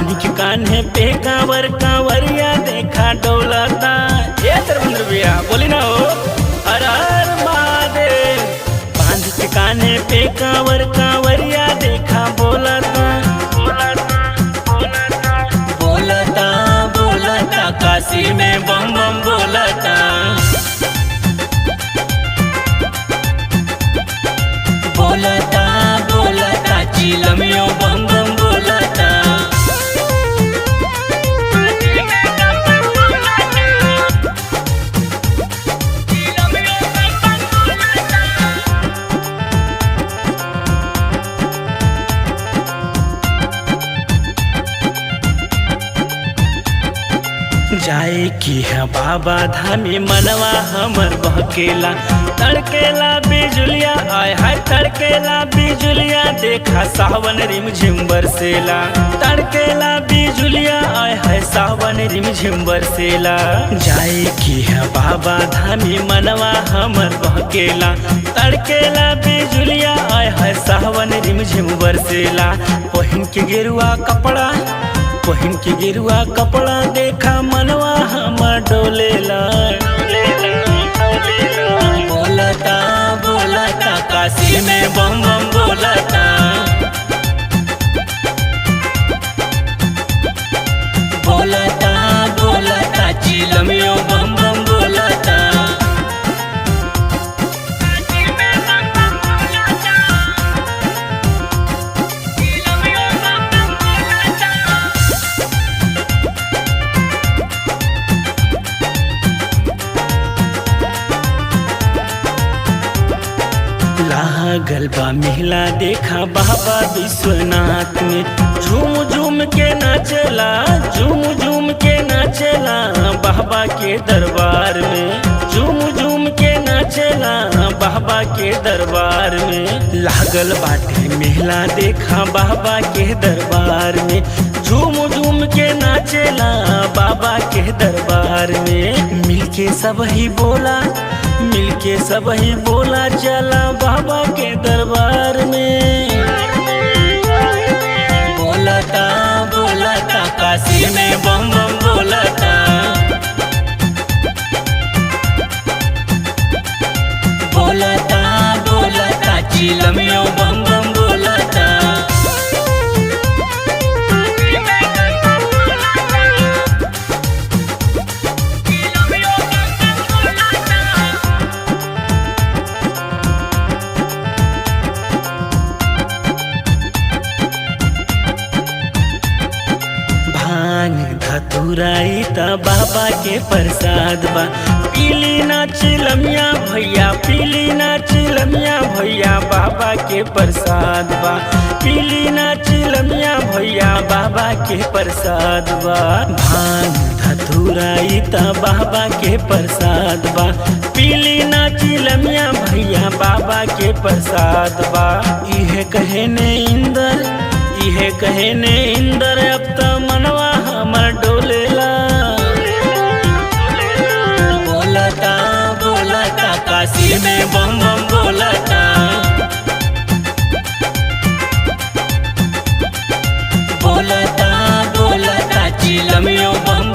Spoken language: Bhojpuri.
बांध के कान्हे पे कांवर कांवरिया देखा डोलता। ये धर्मेंद्र भैया बोली ना हो हर हर महादेव। बांध के कान्हे पे कांवर कांवरिया देखा बोलता बोलता बोलता काशी में बम बम बोलता। बोलता बोलता चिलमियों बम बम बोलता। जाए की है बाबा धामी मनवा हमर बहकेला। तड़केला बिजुलिया आय हाय तड़केला बिजुलिया देखा सावन रिमझिम बरसेला। तड़केला बिजुलिया आय हाय सावन रिमझिम बरसेला। जाए की है बाबा धामी मनवा हमर बहकेला। तड़केला बिजुलिया आय हाय सावन रिमझिम बरसेला। पहिन के गेरुआ कपड़ा पहिन के गेरुआ कपड़ा देखा मनवा हमर डोलेला। बोलता बोलता काशी में बम बम बोलता। बोलता बोलता चिलमियों बम बम बोलता। लागल बा मेला देखा बाबा विश्वनाथ में। झूम झूम के नाचला झूम झूम के नाचला बाबा के दरबार में। झूम झूम के नाचला बाबा के दरबार में। लागल बाटे मेला देखा बाबा के दरबार में। झूम झूम के नाचला बाबा के दरबार में। मिलके सब ही बोला मिलके सब ही बोला चला बाबा के दरबार में। बोलता बोलता काशी में बम बम बोलता। बोलता बोलता चिलमियों बम बम बोलता। धतुराई त बाबा के प्रसाद बा। पीली ना चिलमिया भैया पीली ना चिलमिया भैया बाबा के प्रसाद बा। पीली ना चिलमिया भैया बाबा के प्रसाद बा। भांग धतुराई त बाबा के प्रसाद बा। पीली ना चिलमिया भैया बाबा के प्रसाद बा। इहे कहे ने इंदर अब त मनवा हमर डोलेला। बोलता बोलता काशी में बम बम बोलता। बोलता बोलता चिलमियों बम